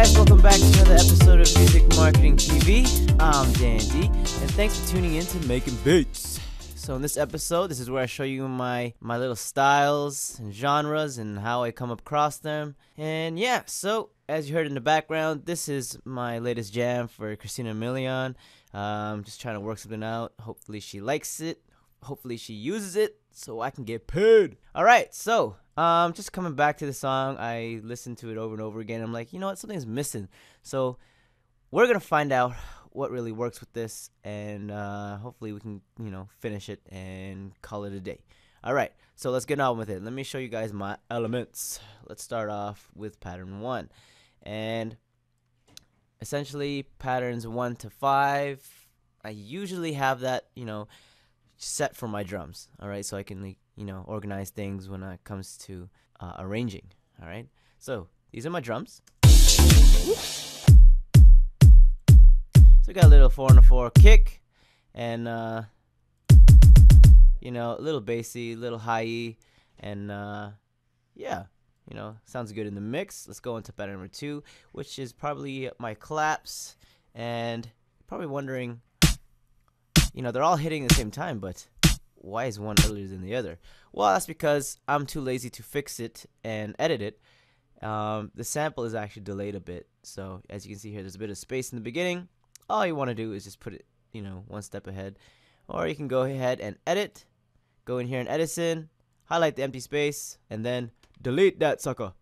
guys, welcome back to another episode of Music Marketing TV. I'm Dan D, and thanks for tuning in to Making Beats. So in this episode, this is where I show you my little styles and genres and how I come across them. And yeah, so as you heard in the background, this is my latest jam for Christina Milian. Just trying to work something out. Hopefully she likes it. Hopefully she uses it so I can get paid. Alright, so just coming back to the song, I listened to it over and over again. I'm like, you know what, something's missing. So we're gonna find out what really works with this, and hopefully we can, finish it and call it a day. Alright, so let's get on with it. Let me show you guys my elements. Let's start off with pattern 1. And essentially patterns 1 to 5, I usually have that, set for my drums. Alright, so I can, organize things when it comes to arranging. Alright, so these are my drums. So we got a little 4/4 kick, and a little bassy, little high-y, and yeah, sounds good in the mix. Let's go into pattern number 2, which is probably my claps. And you're probably wondering, they're all hitting at the same time, but why is one earlier than the other? Well, that's because I'm too lazy to fix it and edit it. The sample is actually delayed a bit, so as you can see here, there's a bit of space in the beginning. All you want to do is just put it, one step ahead. Or you can go ahead and edit. Go in here and Edison, highlight the empty space, and then delete that sucker.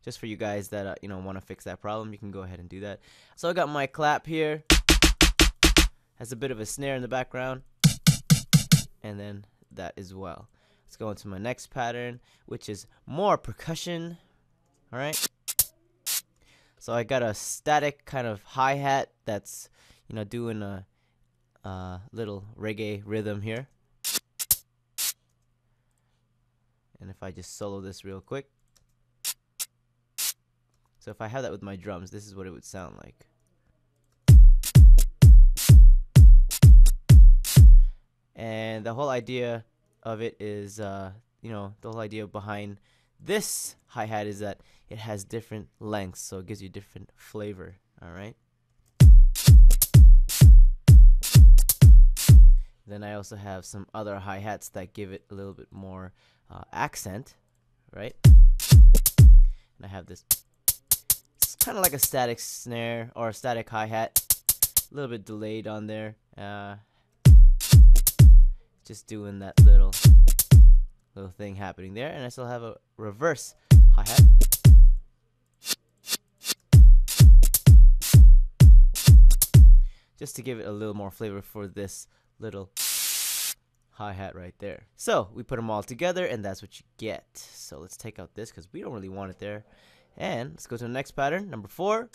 Just for you guys that want to fix that problem, you can go ahead and do that. So I got my clap here. Has a bit of a snare in the background, and then that as well. Let's go into my next pattern, which is more percussion. All right. So I got a static kind of hi-hat that's, doing a little reggae rhythm here. And if I just solo this real quick. So if I have that with my drums, this is what it would sound like. And the whole idea of it is, the whole idea behind this hi-hat is that it has different lengths, so it gives you different flavor. All right. Then I also have some other hi-hats that give it a little bit more accent, right? And I have this. It's kind of like a static snare or a static hi-hat, a little bit delayed on there. Just doing that little thing happening there, and I still have a reverse hi-hat. Just to give it a little more flavor for this little hi-hat right there. So we put them all together, and that's what you get. So let's take out this because we don't really want it there. And let's go to the next pattern, number 4.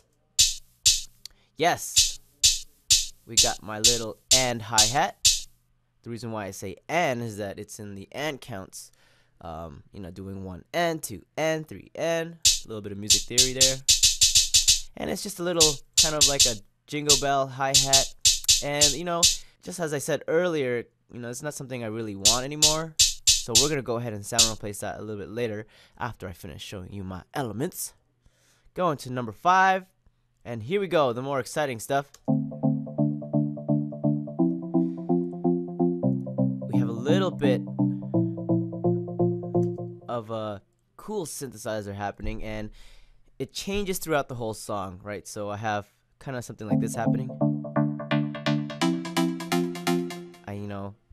Yes, we got my little and hi-hat. The reason why I say and is that it's in the and counts. Doing 1 and 2 and 3 and a little bit of music theory there. And it's just a little kind of like a jingle bell hi-hat. And just as I said earlier, it's not something I really want anymore. So we're gonna go ahead and sound replace that a little bit later after I finish showing you my elements. Going to number 5, and here we go, the more exciting stuff. We have a little bit of a cool synthesizer happening, and it changes throughout the whole song, right? So I have kind of something like this happening. I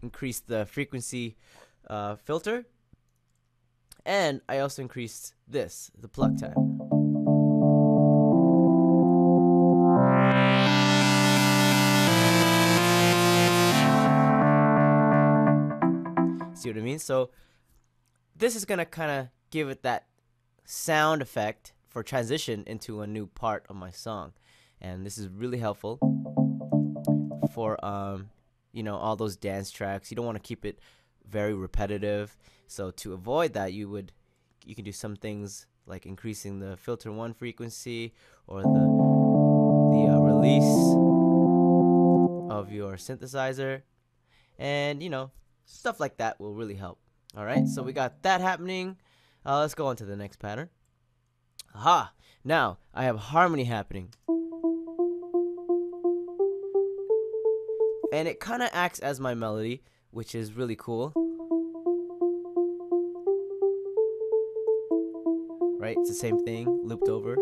increased the frequency filter, and I also increased this, the pluck time. See what I mean? So this is gonna kind of give it that sound effect for transition into a new part of my song, and this is really helpful for all those dance tracks. You don't want to keep it very repetitive, so to avoid that, you can do some things like increasing the filter 1 frequency or the release of your synthesizer, and stuff like that will really help. All right, so we got that happening. Let's go on to the next pattern. Aha! Now I have harmony happening. And it kind of acts as my melody, which is really cool. Right? It's the same thing, looped over.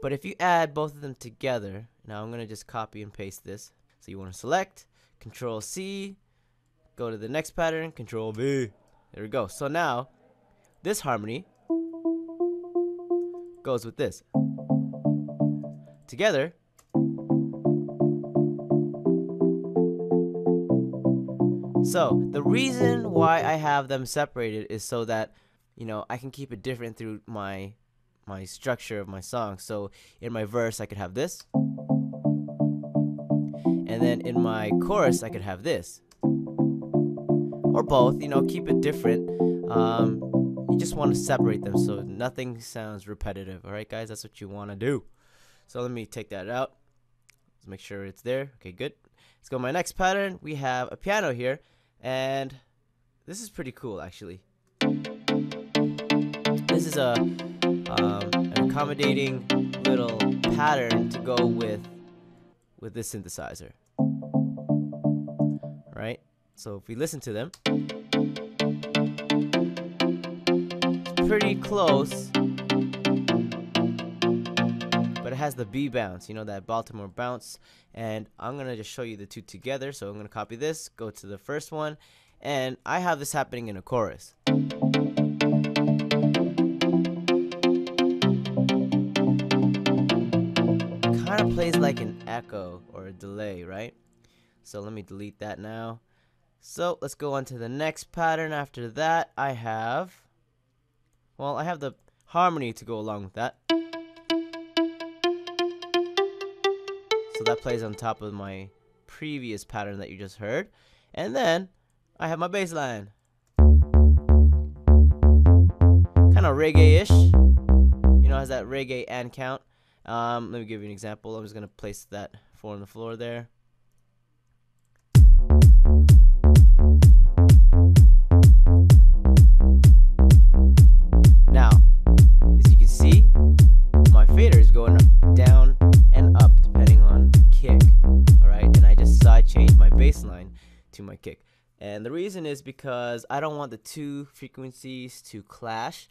But if you add both of them together, now I'm going to just copy and paste this. So you want to select, Control C, go to the next pattern, Control V. There we go. So now, this harmony goes with this. Together. So the reason why I have them separated is so that, you know, I can keep it different through my structure of my song. So in my verse I could have this, and then in my chorus I could have this, or both, you know, keep it different. You just want to separate them so nothing sounds repetitive. Alright guys, that's what you want to do. So let me take that out. Let's make sure it's there. Okay, good. Let's go to my next pattern. We have a piano here, and this is pretty cool actually. This is an accommodating little pattern to go with this synthesizer. Right? So if we listen to them, it's pretty close, but it has the B bounce, you know, that Baltimore bounce. And I'm gonna just show you the two together. So I'm gonna copy this, go to the first one, and I have this happening in a chorus. Kind of plays like an echo or a delay, right? So let me delete that now. So let's go on to the next pattern. After that, I have the harmony to go along with that. So that plays on top of my previous pattern that you just heard. And then I have my bass line. Kind of reggae-ish. You know, has that reggae and count. Let me give you an example. I'm just going to place that 4 on the floor there. Now, as you can see, my fader is going down and up depending on kick. Alright, and I just side changed my bass line to my kick. And the reason is because I don't want the two frequencies to clash,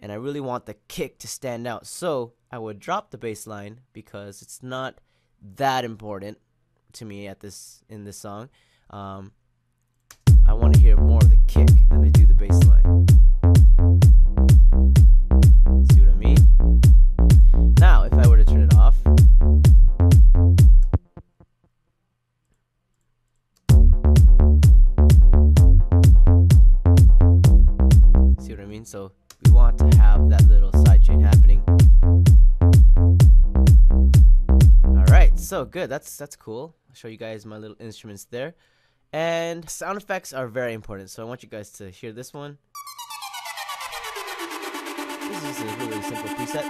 and I really want the kick to stand out. So I would drop the bass line because it's not that important to me in this song. I want to hear more of the kick than I do the bass line. See what I mean? Now, if I were to turn it off, see what I mean? So we want to have that little sidechain happening. Alright, so good. That's cool. I'll show you guys my little instruments there. And sound effects are very important, so I want you guys to hear this one. This is a really simple preset,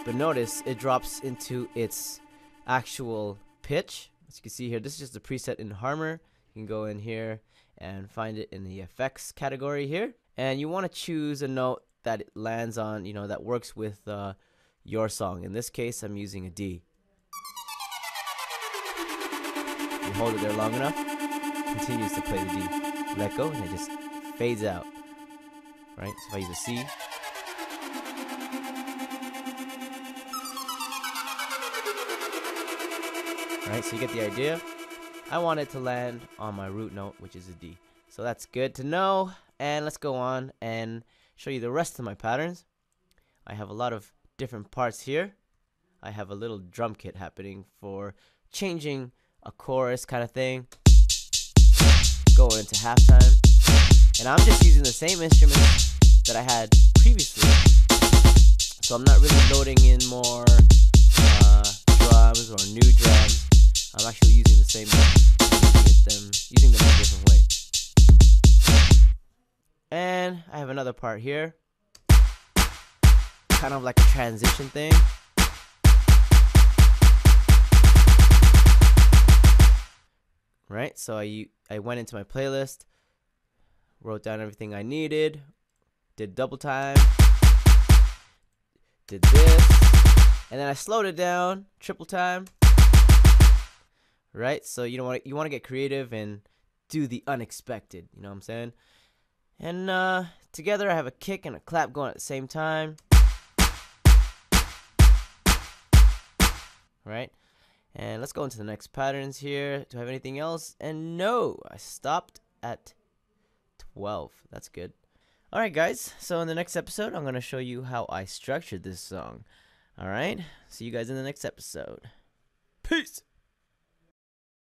but notice it drops into its actual pitch. As you can see here, this is just a preset in Harmor. You can go in here and find it in the effects category here, and you want to choose a note that it lands on, you know, that works with your song. In this case, I'm using a D. You hold it there long enough, continues to play the D. Let go, and it just fades out. Right? So if I use a C, right? So you get the idea. I want it to land on my root note, which is a D. So that's good to know. And let's go on and show you the rest of my patterns. I have a lot of different parts here. I have a little drum kit happening for changing a chorus kind of thing, going into halftime, and I'm just using the same instrument that I had previously, so I'm not really loading in more drums or new drums. I'm actually using the same ones, using them in a different way. And I have another part here, kind of like a transition thing. Right, so I went into my playlist, wrote down everything I needed, did double time, did this, and then I slowed it down, triple time. Right? So you want to get creative and do the unexpected. You know what I'm saying? And together I have a kick and a clap going at the same time. Right? And let's go into the next patterns here. Do I have anything else? And no, I stopped at 12. That's good. Alright guys, so in the next episode I'm going to show you how I structured this song. Alright? See you guys in the next episode. Peace!